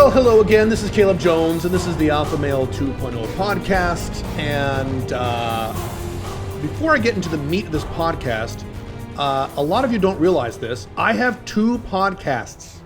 Well, hello again. This is Caleb Jones, and this is the Alpha Male 2.0 podcast. And before I get into the meat of this podcast, a lot of you don't realize this. I have two podcasts.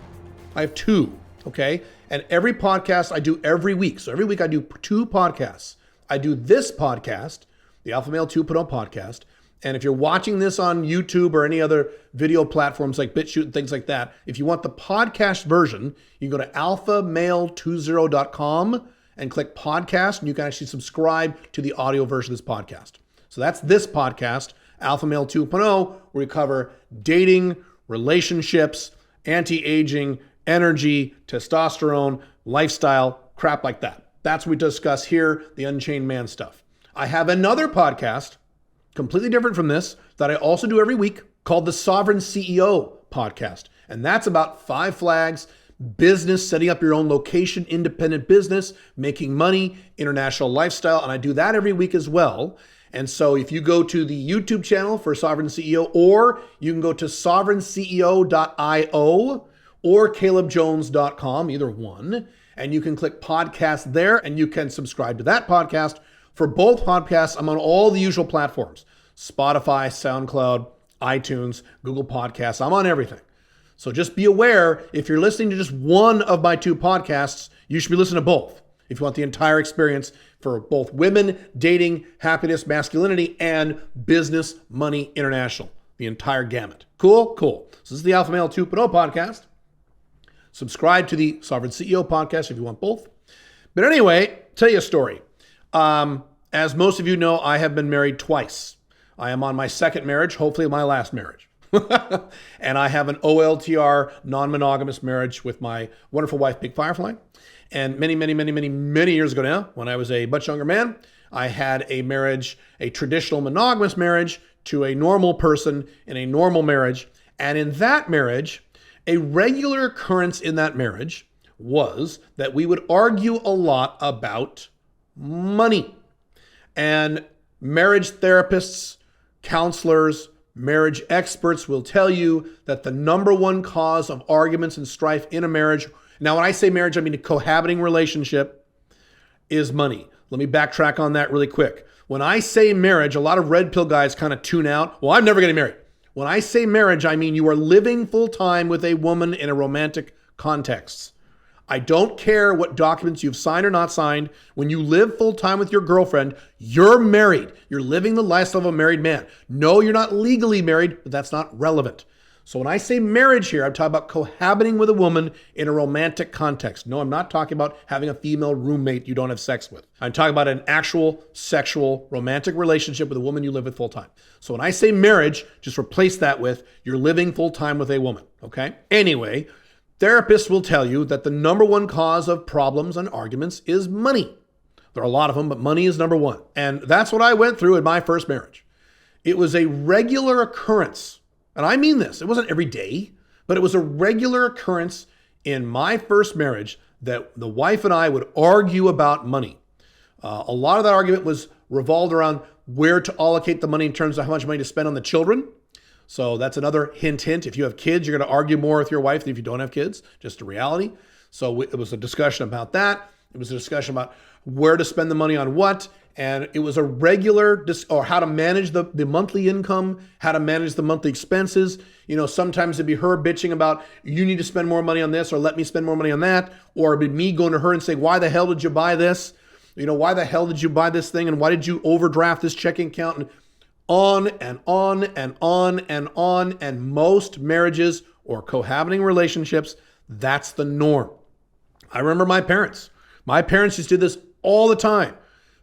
I have two, okay? And every podcast I do every week. So every week I do two podcasts. I do this podcast, the Alpha Male 2.0 podcast. And if you're watching this on YouTube or any other video platforms like BitChute and things like that, if you want the podcast version, you can go to alphamale20.com and click podcast, and you can actually subscribe to the audio version of this podcast. So that's this podcast, Alpha Male 2.0, where we cover dating, relationships, anti-aging, energy, testosterone, lifestyle, crap like that. That's what we discuss here, the Unchained Man stuff. I have another podcast completely different from this, that I also do every week, called the Sovereign CEO podcast. And that's about 5 flags, business, setting up your own location, independent business, making money, international lifestyle. And I do that every week as well. And so if you go to the YouTube channel for Sovereign CEO, or you can go to sovereignceo.io or calebjones.com, either one, and you can click podcast there, and you can subscribe to that podcast. For both podcasts, I'm on all the usual platforms: Spotify, SoundCloud, iTunes, Google Podcasts. I'm on everything. So just be aware, if you're listening to just one of my two podcasts, you should be listening to both if you want the entire experience for both women, dating, happiness, masculinity, and business, money, international. The entire gamut. Cool? Cool. So this is the Alpha Male 2.0 podcast. Subscribe to the Sovereign CEO podcast if you want both. But anyway, tell you a story. As most of you know, I have been married twice. I am on my second marriage, hopefully my last marriage. And I have an OLTR non-monogamous marriage with my wonderful wife, Big Firefly. And many years ago now, when I was a much younger man, I had a marriage, a traditional monogamous marriage to a normal person in a normal marriage. And in that marriage, a regular occurrence in that marriage was that we would argue a lot about money. And marriage therapists, counselors, marriage experts will tell you that the number one cause of arguments and strife in a marriage, now when I say marriage, I mean a cohabiting relationship, is money. Let me backtrack on that really quick. When I say marriage, a lot of red pill guys kind of tune out. Well, I'm never getting married. When I say marriage, I mean you are living full time with a woman in a romantic context. I don't care what documents you've signed or not signed. When you live full time with your girlfriend, you're married. You're living the lifestyle of a married man. No, you're not legally married, but that's not relevant. So when I say marriage here, I'm talking about cohabiting with a woman in a romantic context. No, I'm not talking about having a female roommate you don't have sex with. I'm talking about an actual sexual romantic relationship with a woman you live with full time. So when I say marriage, just replace that with you're living full time with a woman, okay? Anyway, therapists will tell you that the number one cause of problems and arguments is money. There are a lot of them, but money is number one. And that's what I went through in my first marriage. It was a regular occurrence. And I mean this, it wasn't every day, but it was a regular occurrence in my first marriage that the wife and I would argue about money. A lot of that argument was revolved around where to allocate the money in terms of how much money to spend on the children. So that's another hint. If you have kids, you're going to argue more with your wife than if you don't have kids. Just a reality. So it was a discussion about that. It was a discussion about where to spend the money on what. And it was a regular, or how to manage the monthly income, how to manage the monthly expenses. You know, sometimes it'd be her bitching about, you need to spend more money on this, or let me spend more money on that. Or it'd be me going to her and saying, why the hell did you buy this? You know, why the hell did you buy this thing? And why did you overdraft this checking account? And on and on and on and on. And most marriages or cohabiting relationships, that's the norm. I remember my parents. My parents used to do this all the time.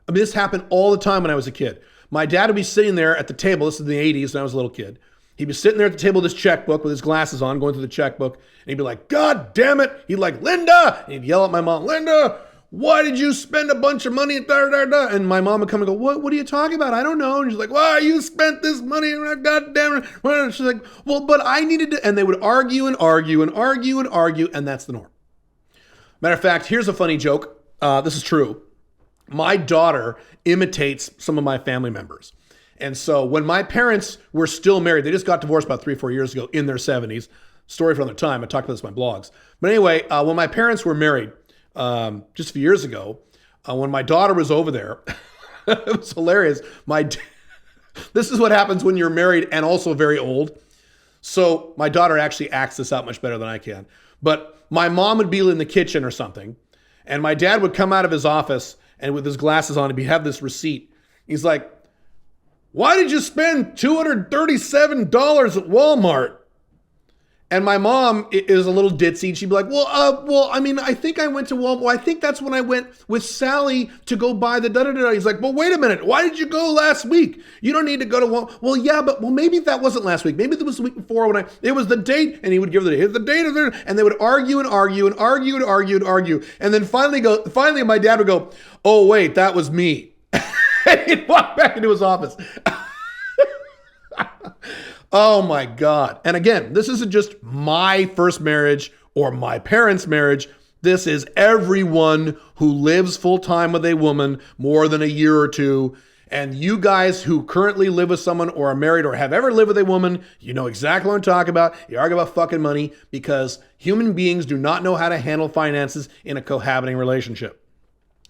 I mean, this happened all the time when I was a kid. My dad would be sitting there at the table. This is in the 80s when I was a little kid. He'd be sitting there at the table with his checkbook with his glasses on, going through the checkbook. And he'd be like, God damn it. He'd like, Linda. And he'd yell at my mom, Linda, why did you spend a bunch of money? And my mom would come and go, what are you talking about? I don't know. And she's like, why you spent this money? God damn it. And she's like, well, but I needed to. And they would argue and argue and argue and argue. And that's the norm. Matter of fact, here's a funny joke. This is true. My daughter imitates some of my family members. And so when my parents were still married, they just got divorced about 3 or 4 years ago in their 70s. Story for another time. I talked about this in my blogs. But anyway, when my parents were married, just a few years ago when my daughter was over there. It was hilarious. This is what happens when you're married and also very old. So my daughter actually acts this out much better than I can. But my mom would be in the kitchen or something, and my dad would come out of his office and with his glasses on, he'd have this receipt. He's like, "Why did you spend $237 at Walmart?" And my mom is a little ditzy. She'd be like, I think I went to Walmart. Well, I think that's when I went with Sally to go buy the da-da-da. He's like, "Well, wait a minute. Why did you go last week? You don't need to go to Walmart." "Well, yeah, but maybe that wasn't last week. Maybe it was the week before it was the date." And he would give the date of it. And they would argue and argue and argue and argue and argue. And then finally my dad would go, "Oh, wait, that was me." And he'd walk back into his office. Oh my God. And again, this isn't just my first marriage or my parents' marriage. This is everyone who lives full-time with a woman more than a year or two. And you guys who currently live with someone or are married or have ever lived with a woman, you know exactly what I'm talking about. You argue about fucking money because human beings do not know how to handle finances in a cohabiting relationship,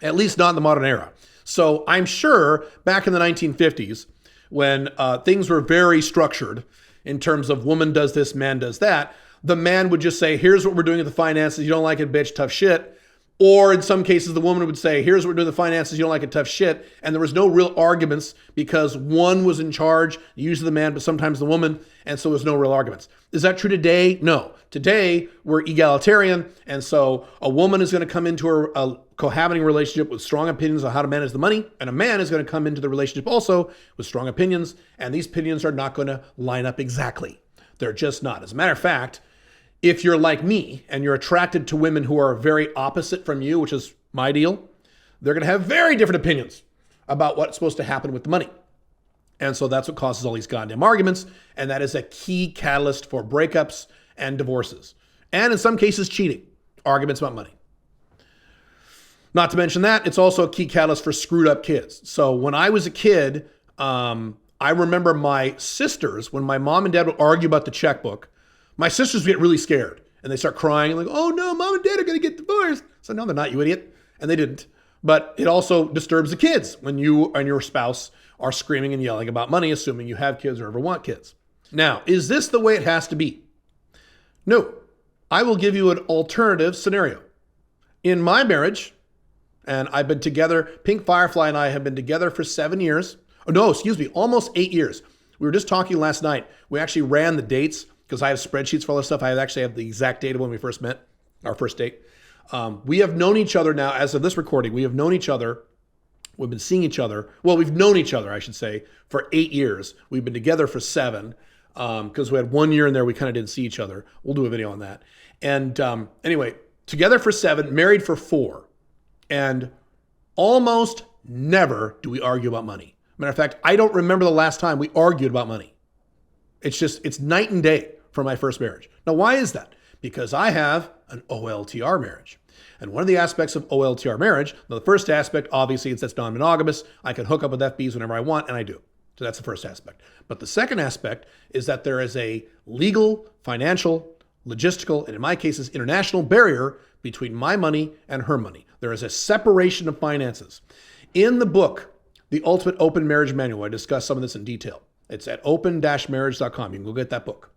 at least not in the modern era. So I'm sure back in the 1950s, when things were very structured in terms of woman does this, man does that, the man would just say, "Here's what we're doing with the finances. You don't like it, bitch, tough shit." Or in some cases, the woman would say, "Here's what we're doing with the finances. You don't like it, tough shit." And there was no real arguments because one was in charge, usually the man, but sometimes the woman. And so there's no real arguments. Is that true today? No. Today, we're egalitarian. And so a woman is going to come into a cohabiting relationship with strong opinions on how to manage the money. And a man is going to come into the relationship also with strong opinions. And these opinions are not going to line up exactly. They're just not. As a matter of fact, if you're like me and you're attracted to women who are very opposite from you, which is my deal, they're going to have very different opinions about what's supposed to happen with the money. And so that's what causes all these goddamn arguments. And that is a key catalyst for breakups and divorces. And in some cases, cheating, arguments about money. Not to mention that, it's also a key catalyst for screwed up kids. So when I was a kid, I remember my sisters, when my mom and dad would argue about the checkbook, my sisters would get really scared and they start crying like, "Oh no, mom and dad are going to get divorced." So no, they're not, you idiot. And they didn't. But it also disturbs the kids when you and your spouse are screaming and yelling about money, assuming you have kids or ever want kids. Now, is this the way it has to be? No. I will give you an alternative scenario. In my marriage, and I've been together, Pink Firefly and I have been together for 7 years. Oh, no, excuse me, almost 8 years. We were just talking last night. We actually ran the dates because I have spreadsheets for all this stuff. I actually have the exact date of when we first met, our first date. We have known each other now, as of this recording, we have known each other. We've been seeing each other. Well, we've known each other, I should say, for 8 years. We've been together for 7 because we had 1 year in there we kind of didn't see each other. We'll do a video on that. And anyway, together for 7, married for 4. And almost never do we argue about money. Matter of fact, I don't remember the last time we argued about money. It's night and day from my first marriage. Now, why is that? Because I have an OLTR marriage. And one of the aspects of OLTR marriage, the first aspect, obviously, is that's non-monogamous. I can hook up with FBs whenever I want, and I do. So that's the first aspect. But the second aspect is that there is a legal, financial, logistical, and in my cases, international barrier between my money and her money. There is a separation of finances. In the book, The Ultimate Open Marriage Manual, I discuss some of this in detail. It's at open-marriage.com. You can go get that book.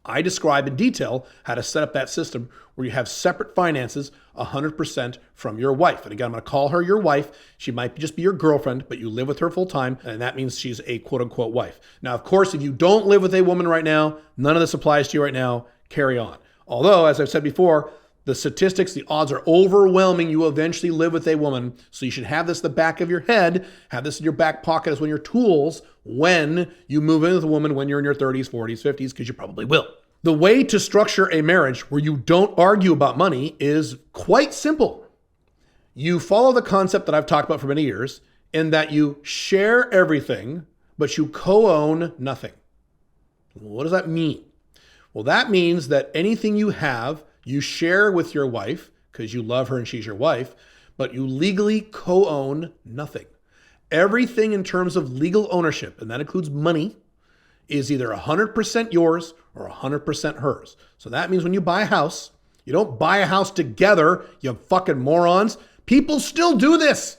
I describe in detail how to set up that system where you have separate finances 100% from your wife. And again, I'm going to call her your wife. She might just be your girlfriend, but you live with her full time, and that means she's a quote-unquote wife. Now, of course, if you don't live with a woman right now, none of this applies to you right now, carry on. Although, as I've said before, the statistics, the odds are overwhelming. You will eventually live with a woman. So you should have this in the back of your head, have this in your back pocket as one of your tools when you move in with a woman when you're in your 30s, 40s, 50s, because you probably will. The way to structure a marriage where you don't argue about money is quite simple. You follow the concept that I've talked about for many years in that you share everything, but you co-own nothing. What does that mean? Well, that means that anything you have, you share with your wife because you love her and she's your wife, but you legally co-own nothing. Everything in terms of legal ownership, and that includes money, is either 100% yours or 100% hers. So that means when you buy a house, You don't buy a house together, you fucking morons. People still do this.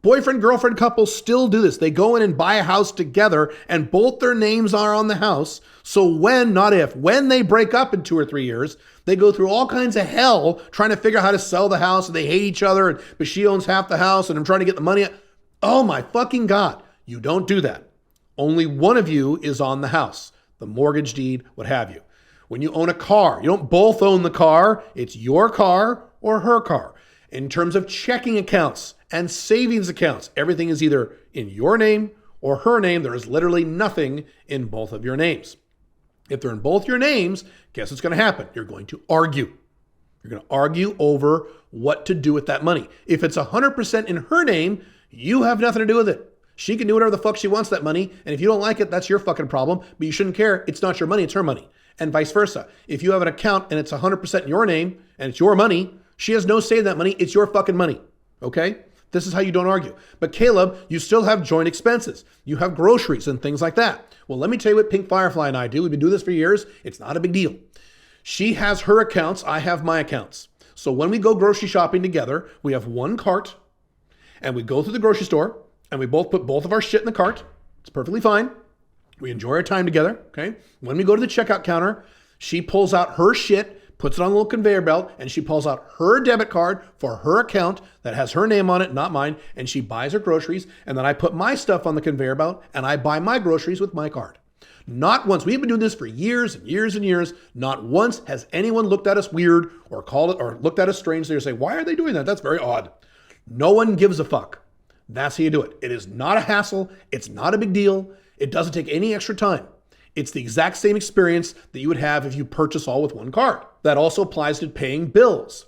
Boyfriend, girlfriend couples still do this. They go in and buy a house together and both their names are on the house. So when, not if, when they break up in 2 or 3 years, they go through all kinds of hell trying to figure out how to sell the house, and they hate each other, but she owns half the house and I'm trying to get the money. Oh my fucking God. You don't do that. Only one of you is on the house, the mortgage deed, what have you. When you own a car, you don't both own the car. It's your car or her car. In terms of checking accounts and savings accounts, everything is either in your name or her name. There is literally nothing in both of your names. If they're in both your names, guess what's going to happen? You're going to argue. You're going to argue over what to do with that money. If it's 100% in her name, you have nothing to do with it. She can do whatever the fuck she wants with that money. And if you don't like it, that's your fucking problem. But you shouldn't care. It's not your money. It's her money. And vice versa. If you have an account and it's 100% in your name and it's your money, she has no say in that money. It's your fucking money. Okay? This is how you don't argue. But Caleb, you still have joint expenses. You have groceries and things like that. Well, let me tell you what Pink Firefly and I do. We've been doing this for years. It's not a big deal. She has her accounts. I have my accounts. So when we go grocery shopping together, we have one cart and we go through the grocery store and we both put both of our shit in the cart. It's perfectly fine. We enjoy our time together. Okay. When we go to the checkout counter, she pulls out her shit, puts it on a little conveyor belt, and she pulls out her debit card for her account that has her name on it, not mine, and she buys her groceries, and then I put my stuff on the conveyor belt, and I buy my groceries with my card. Not once. We've been doing this for years and years and years. Not once has anyone looked at us weird or called it or looked at us strangely or say, why are they doing that? That's very odd. No one gives a fuck. That's how you do it. It is not a hassle. It's not a big deal. It doesn't take any extra time. It's the exact same experience that you would have if you purchase all with one card. That also applies to paying bills.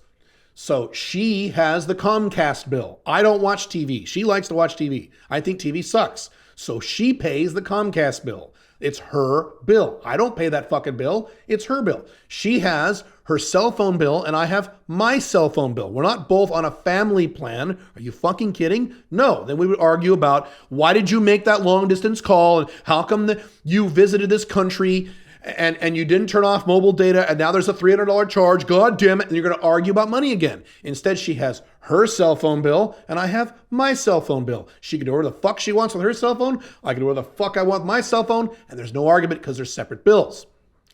So she has the Comcast bill. I don't watch TV. She likes to watch TV. I think TV sucks. So she pays the Comcast bill. It's her bill. I don't pay that fucking bill. It's her bill. She has her cell phone bill and I have my cell phone bill. We're not both on a family plan. Are you fucking kidding? No. Then we would argue about why did you make that long distance call and how come you visited this country and you didn't turn off mobile data and now there's a $300 charge. God damn it. And you're going to argue about money again. Instead, she has her cell phone bill and I have my cell phone bill. She can do whatever the fuck she wants with her cell phone. I can do whatever the fuck I want with my cell phone. And there's no argument because they're separate bills.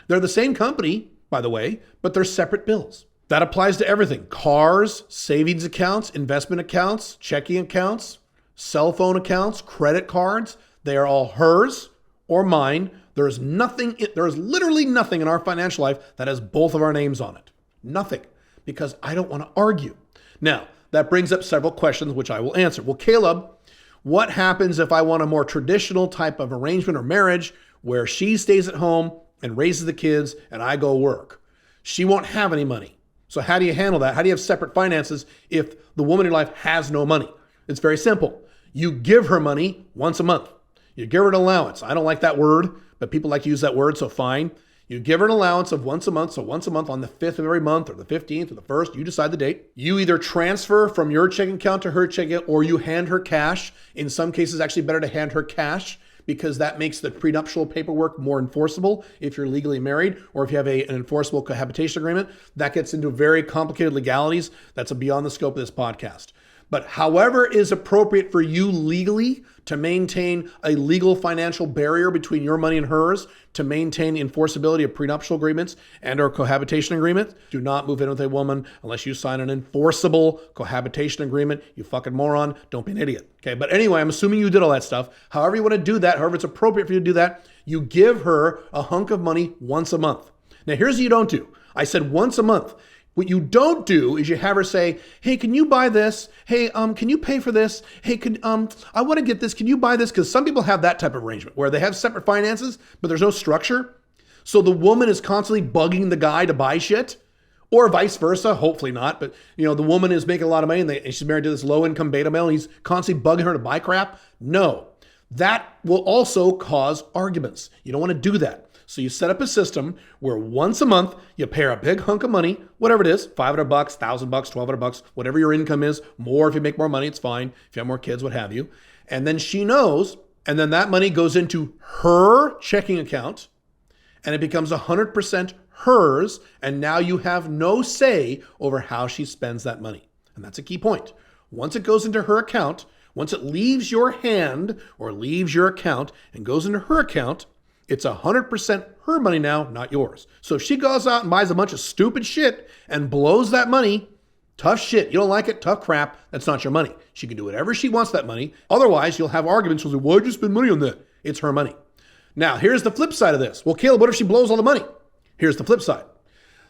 They're the same company, by the way, but they're separate bills. That applies to everything. Cars, savings accounts, investment accounts, checking accounts, cell phone accounts, credit cards. They are all hers or mine. There is literally nothing in our financial life that has both of our names on it. Nothing. Because I don't want to argue. Now, that brings up several questions which I will answer. Well, Caleb, what happens if I want a more traditional type of arrangement or marriage where she stays at home and raises the kids and I go work? She won't have any money. So how do you handle that? How do you have separate finances if the woman in your life has no money? It's very simple. You give her money once a month. You give her an allowance. I don't like that word, but people like to use that word, so fine. You give her an allowance of once a month. So once a month on the 5th of every month or the 15th or the 1st, you decide the date. You either transfer from your checking account to her checking account or you hand her cash. In some cases, actually better to hand her cash because that makes the prenuptial paperwork more enforceable if you're legally married or if you have an enforceable cohabitation agreement. That gets into very complicated legalities. That's beyond the scope of this podcast. But however is appropriate for you legally to maintain a legal financial barrier between your money and hers, to maintain the enforceability of prenuptial agreements and or cohabitation agreements. Do not move in with a woman unless you sign an enforceable cohabitation agreement. You fucking moron. Don't be an idiot. Okay. But anyway, I'm assuming you did all that stuff. However you want to do that, however it's appropriate for you to do that, you give her a hunk of money once a month. Now here's what you don't do. I said once a month. What you don't do is you have her say, hey, can you buy this? Hey, can you pay for this? Hey, I want to get this. Can you buy this? Because some people have that type of arrangement where they have separate finances, but there's no structure. So the woman is constantly bugging the guy to buy shit or vice versa. Hopefully not. But the woman is making a lot of money and she's married to this low income beta male and he's constantly bugging her to buy crap. No, that will also cause arguments. You don't want to do that. So you set up a system where once a month you pay her a big hunk of money, whatever it is, $500, $1,000, $1,200, whatever your income is. More if you make more money, it's fine. If you have more kids, what have you. And then she knows, and then that money goes into her checking account and it becomes 100% hers, and now you have no say over how she spends that money. And that's a key point. Once it goes into her account, once it leaves your hand or leaves your account and goes into her account, it's 100% her money now, not yours. So if she goes out and buys a bunch of stupid shit and blows that money, tough shit. You don't like it? Tough crap. That's not your money. She can do whatever she wants with that money. Otherwise, you'll have arguments. She'll say, why'd you spend money on that? It's her money. Now, here's the flip side of this. Well, Caleb, what if she blows all the money? Here's the flip side.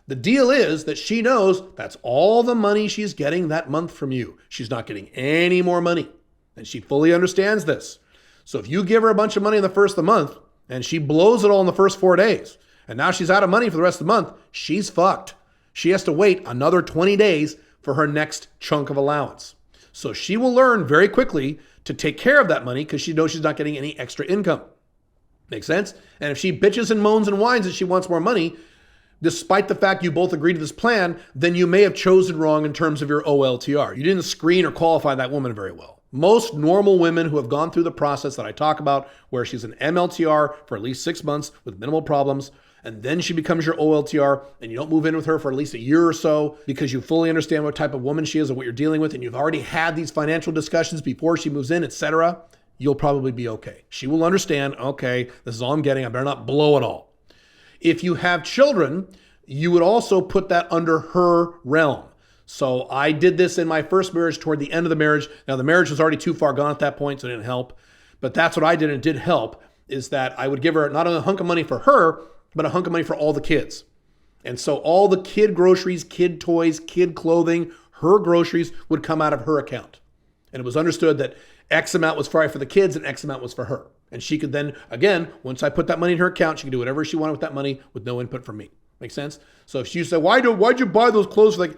The deal is that she knows that's all the money she's getting that month from you. She's not getting any more money. And she fully understands this. So if you give her a bunch of money in the first of the month and she blows it all in the first 4 days, and now she's out of money for the rest of the month, she's fucked. She has to wait another 20 days for her next chunk of allowance. So she will learn very quickly to take care of that money because she knows she's not getting any extra income. Make sense? And if she bitches and moans and whines that she wants more money, despite the fact you both agreed to this plan, then you may have chosen wrong in terms of your OLTR. You didn't screen or qualify that woman very well. Most normal women who have gone through the process that I talk about, where she's an MLTR for at least 6 months with minimal problems, and then she becomes your OLTR, and you don't move in with her for at least a year or so because you fully understand what type of woman she is and what you're dealing with, and you've already had these financial discussions before she moves in, etc., you'll probably be okay. She will understand, okay, this is all I'm getting. I better not blow it all. If you have children, you would also put that under her realm. So I did this in my first marriage toward the end of the marriage. Now, the marriage was already too far gone at that point, so it didn't help. But that's what I did, and it did help, is that I would give her not only a hunk of money for her, but a hunk of money for all the kids. And so all the kid groceries, kid toys, kid clothing, her groceries would come out of her account. And it was understood that X amount was for the kids and X amount was for her. And she could then, again, once I put that money in her account, she could do whatever she wanted with that money with no input from me. Make sense? So if she said, why'd you buy those clothes? Like,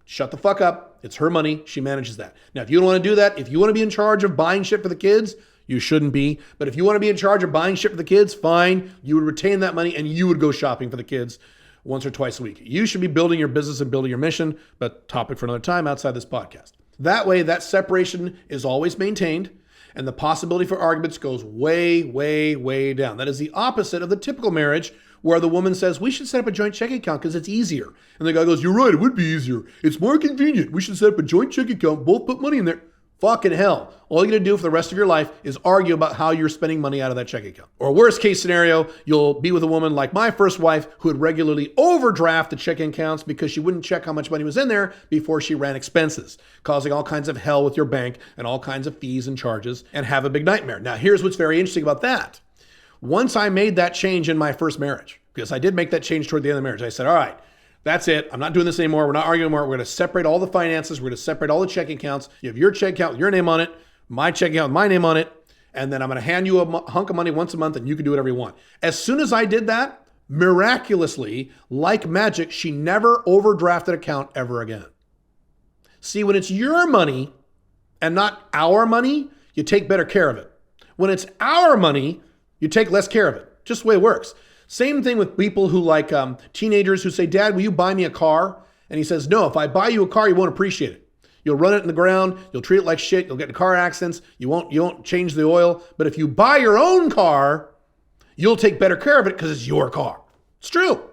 shut the fuck up. It's her money. She manages that. Now, if you don't want to do that, if you want to be in charge of buying shit for the kids, you shouldn't be. But if you want to be in charge of buying shit for the kids, fine. You would retain that money and you would go shopping for the kids once or twice a week. You should be building your business and building your mission, but topic for another time outside this podcast. That way, that separation is always maintained and the possibility for arguments goes way, way, way down. That is the opposite of the typical marriage where the woman says, we should set up a joint checking account because it's easier. And the guy goes, you're right, it would be easier. It's more convenient. We should set up a joint checking account, both put money in there. Fucking hell. All you're going to do for the rest of your life is argue about how you're spending money out of that checking account. Or worst case scenario, you'll be with a woman like my first wife who would regularly overdraft the checking accounts because she wouldn't check how much money was in there before she ran expenses, causing all kinds of hell with your bank and all kinds of fees and charges and have a big nightmare. Now, here's what's very interesting about that. Once I made that change in my first marriage, because I did make that change toward the end of the marriage, I said, all right, that's it. I'm not doing this anymore. We're not arguing anymore. We're going to separate all the finances. We're going to separate all the checking accounts. You have your checking account with your name on it, my checking account with my name on it, and then I'm going to hand you a hunk of money once a month and you can do whatever you want. As soon as I did that, miraculously, like magic, she never overdrafted account ever again. See, when it's your money and not our money, you take better care of it. When it's our money, you take less care of it. Just the way it works. Same thing with people who like teenagers who say, Dad, will you buy me a car? And he says, no, if I buy you a car, you won't appreciate it. You'll run it in the ground. You'll treat it like shit. You'll get in car accidents. You won't change the oil. But if you buy your own car, you'll take better care of it because it's your car. It's true.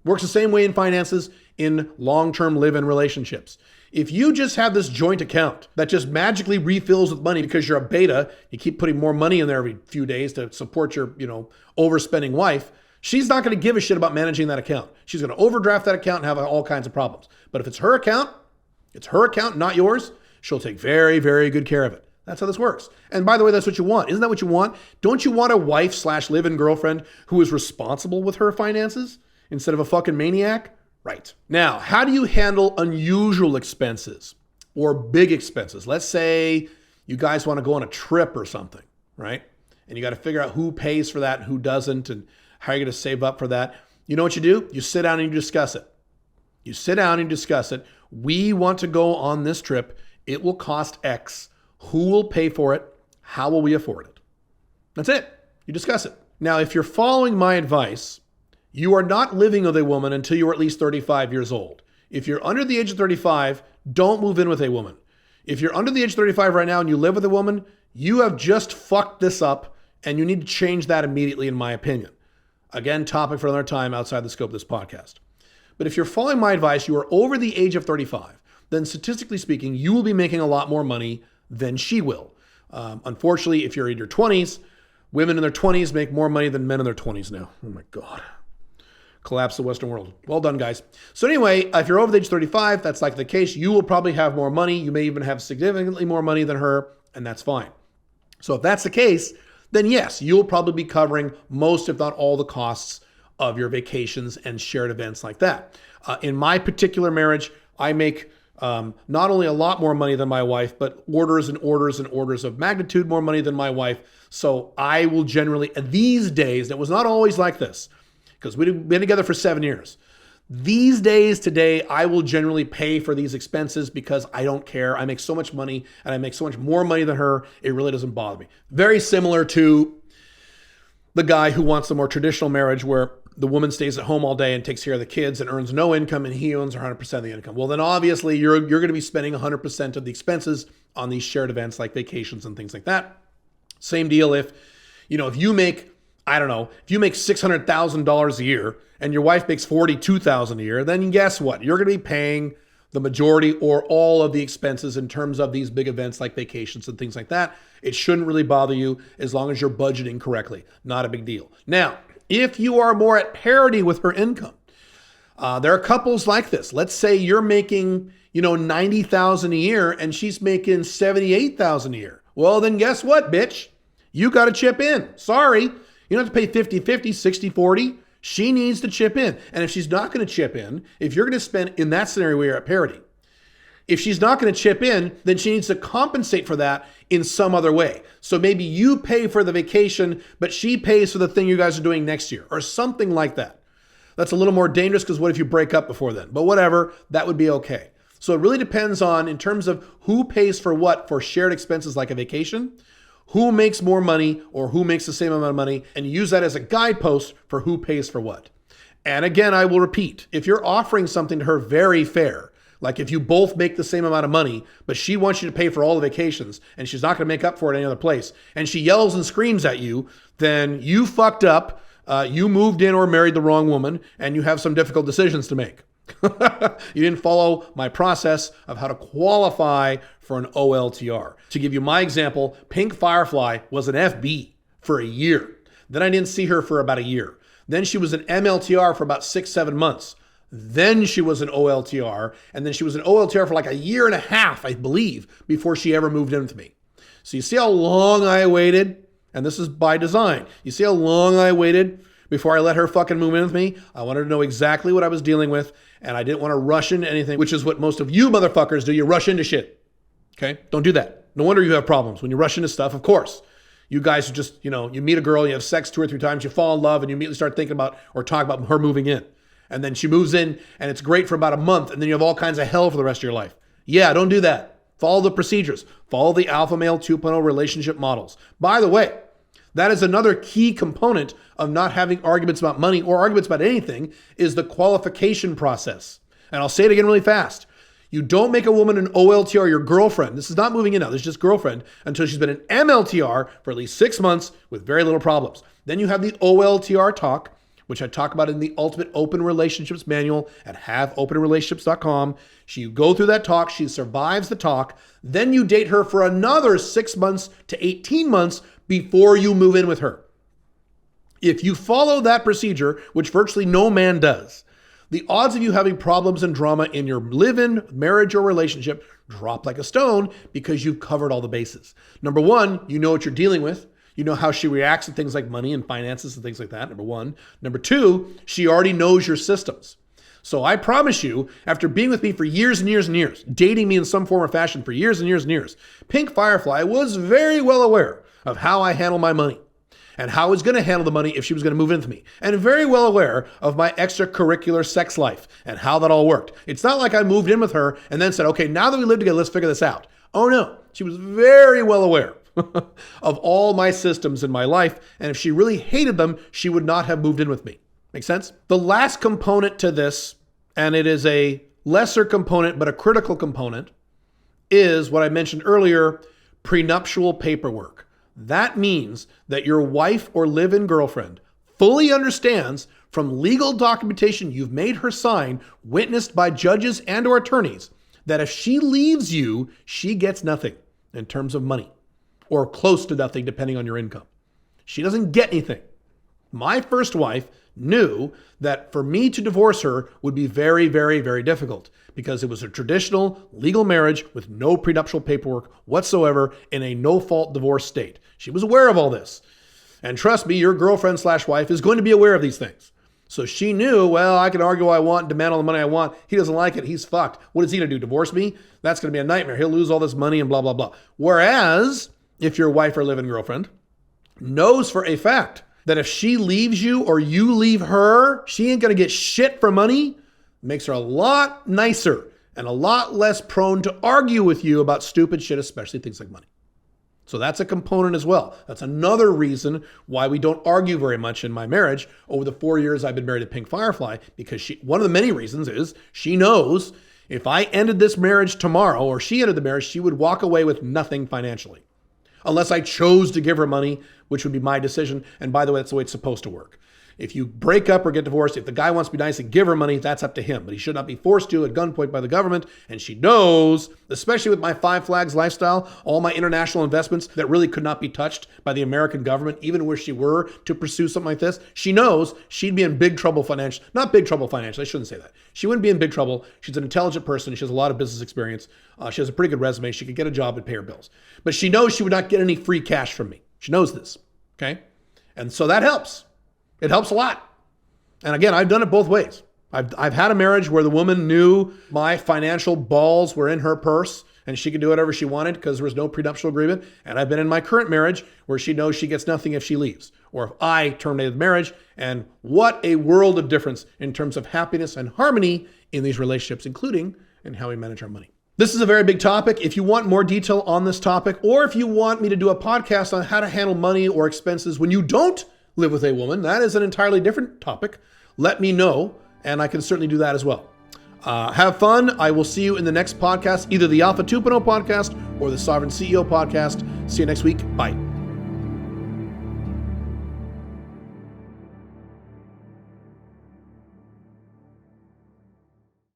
Works the same way in finances in long-term live-in relationships. If you just have this joint account that just magically refills with money because you're a beta, you keep putting more money in there every few days to support your, overspending wife, she's not going to give a shit about managing that account. She's going to overdraft that account and have all kinds of problems. But if it's her account, not yours. She'll take very, very good care of it. That's how this works. And by the way, that's what you want. Isn't that what you want? Don't you want a wife/live-in girlfriend who is responsible with her finances instead of a fucking maniac? Right. Now, how do you handle unusual expenses or big expenses? Let's say you guys want to go on a trip or something, right? And you got to figure out who pays for that and who doesn't and how you're going to save up for that. You know what you do? You sit down and you discuss it. We want to go on this trip. It will cost X. Who will pay for it? How will we afford it? That's it. You discuss it. Now, if you're following my advice, you are not living with a woman until you're at least 35 years old. If you're under the age of 35, don't move in with a woman. If you're under the age of 35 right now and you live with a woman, you have just fucked this up and you need to change that immediately, in my opinion. Again, topic for another time outside the scope of this podcast. But if you're following my advice, you are over the age of 35, then statistically speaking, you will be making a lot more money than she will. Unfortunately, if you're in your 20s, women in their 20s make more money than men in their 20s now. Oh my God. Collapse the Western world. Well done, guys. So anyway, if you're over the age of 35, that's like the case. You will probably have more money. You may even have significantly more money than her, and that's fine. So if that's the case, then yes, you'll probably be covering most, if not all, the costs of your vacations and shared events like that. In my particular marriage, I make not only a lot more money than my wife, but orders and orders and orders of magnitude more money than my wife. So I will generally, these days, it was not always like this, because we've been together for 7 years. These days, today, I will generally pay for these expenses because I don't care. I make so much money and I make so much more money than her. It really doesn't bother me. Very similar to the guy who wants the more traditional marriage where the woman stays at home all day and takes care of the kids and earns no income and he owns 100% of the income. Well, then obviously you're going to be spending 100% of the expenses on these shared events like vacations and things like that. Same deal if you make, if you make $600,000 a year and your wife makes $42,000 a year, then guess what? You're going to be paying the majority or all of the expenses in terms of these big events like vacations and things like that. It shouldn't really bother you as long as you're budgeting correctly. Not a big deal. Now, if you are more at parity with her income, there are couples like this. Let's say you're making, $90,000 a year and she's making $78,000 a year. Well, then guess what, bitch? You got to chip in. Sorry. You don't have to pay 50-50, 60-40. She needs to chip in. And if she's not going to chip in, if you're going to spend in that scenario where you're at parity, if she's not going to chip in, then she needs to compensate for that in some other way. So maybe you pay for the vacation, but she pays for the thing you guys are doing next year or something like that. That's a little more dangerous because what if you break up before then? But whatever, that would be okay. So it really depends on, in terms of who pays for what for shared expenses like a vacation, who makes more money or who makes the same amount of money, and use that as a guidepost for who pays for what. And again, I will repeat, if you're offering something to her very fair, like if you both make the same amount of money, but she wants you to pay for all the vacations and she's not going to make up for it any other place, and she yells and screams at you, then you fucked up, you moved in or married the wrong woman, and you have some difficult decisions to make. You didn't follow my process of how to qualify for an OLTR. To give you my example, Pink Firefly was an FB for a year. Then I didn't see her for about a year. Then she was an MLTR for about 6-7 months. Then she was an OLTR, and then she was an OLTR for like a year and a half, I believe, before she ever moved in with me. So you see how long I waited? And this is by design. You see how long I waited before I let her fucking move in with me? I wanted to know exactly what I was dealing with, and I didn't want to rush into anything, which is what most of you motherfuckers do. You rush into shit. Okay? Don't do that. No wonder you have problems when you rush into stuff, of course. You guys are just, you meet a girl, you have sex 2 or 3 times, you fall in love, and you immediately start thinking about or talk about her moving in. And then she moves in, and it's great for about a month, and then you have all kinds of hell for the rest of your life. Yeah, don't do that. Follow the procedures. Follow the Alpha Male 2.0 relationship models. By the way, that is another key component of not having arguments about money or arguments about anything is the qualification process. And I'll say it again really fast. You don't make a woman an OLTR your girlfriend. This is not moving in now. This is just girlfriend until she's been an MLTR for at least 6 months with very little problems. Then you have the OLTR talk, which I talk about in the Ultimate Open Relationships Manual at haveopenrelationships.com. You go through that talk. She survives the talk. Then you date her for another 6 months to 18 months before you move in with her. If you follow that procedure, which virtually no man does, the odds of you having problems and drama in your live-in, marriage, or relationship drop like a stone because you've covered all the bases. Number one, you know what you're dealing with. You know how she reacts to things like money and finances and things like that, number one. Number two, she already knows your systems. So I promise you, after being with me for years and years and years, dating me in some form or fashion for years and years and years, Pink Firefly was very well aware of how I handle my money and how I was going to handle the money if she was going to move in with me, and very well aware of my extracurricular sex life and how that all worked. It's not like I moved in with her and then said, okay, now that we live together, let's figure this out. Oh no, she was very well aware of all my systems in my life, and if she really hated them, she would not have moved in with me. Make sense? The last component to this, and it is a lesser component but a critical component, is what I mentioned earlier, prenuptial paperwork. That means that your wife or live-in girlfriend fully understands from legal documentation you've made her sign, witnessed by judges and or attorneys, that if she leaves you, she gets nothing in terms of money, or close to nothing depending on your income. She doesn't get anything. My first wife knew that for me to divorce her would be very, very, very difficult because it was a traditional legal marriage with no prenuptial paperwork whatsoever in a no-fault divorce state. She was aware of all this. And trust me, your girlfriend/wife is going to be aware of these things. So she knew, well, I can argue all I want, demand all the money I want. He doesn't like it. He's fucked. What is he going to do? Divorce me? That's going to be a nightmare. He'll lose all this money and blah, blah, blah. Whereas if your wife or live-in girlfriend knows for a fact that if she leaves you or you leave her, she ain't going to get shit for money, makes her a lot nicer and a lot less prone to argue with you about stupid shit, especially things like money. So that's a component as well. That's another reason why we don't argue very much in my marriage over the 4 years I've been married to Pink Firefly, because one of the many reasons is she knows if I ended this marriage tomorrow or she ended the marriage, she would walk away with nothing financially. Unless I chose to give her money, which would be my decision. And by the way, that's the way it's supposed to work. If you break up or get divorced, if the guy wants to be nice and give her money, that's up to him. But he should not be forced to at gunpoint by the government. And she knows, especially with my Five Flags lifestyle, all my international investments that really could not be touched by the American government, even where she were to pursue something like this, she knows she'd be in big trouble financially. Not big trouble financially, I shouldn't say that. She wouldn't be in big trouble. She's an intelligent person. She has a lot of business experience. She has a pretty good resume. She could get a job and pay her bills. But she knows she would not get any free cash from me. She knows this, okay? And so that helps. It helps a lot. And again, I've done it both ways. I've had a marriage where the woman knew my financial balls were in her purse and she could do whatever she wanted because there was no prenuptial agreement. And I've been in my current marriage where she knows she gets nothing if she leaves or if I terminated the marriage. And what a world of difference in terms of happiness and harmony in these relationships, including in how we manage our money. This is a very big topic. If you want more detail on this topic, or if you want me to do a podcast on how to handle money or expenses when you don't live with a woman, that is an entirely different topic. Let me know, and I can certainly do that as well. Have fun. I will see you in the next podcast, either the Alpha 2.0 podcast or the Sovereign CEO podcast. See you next week. Bye.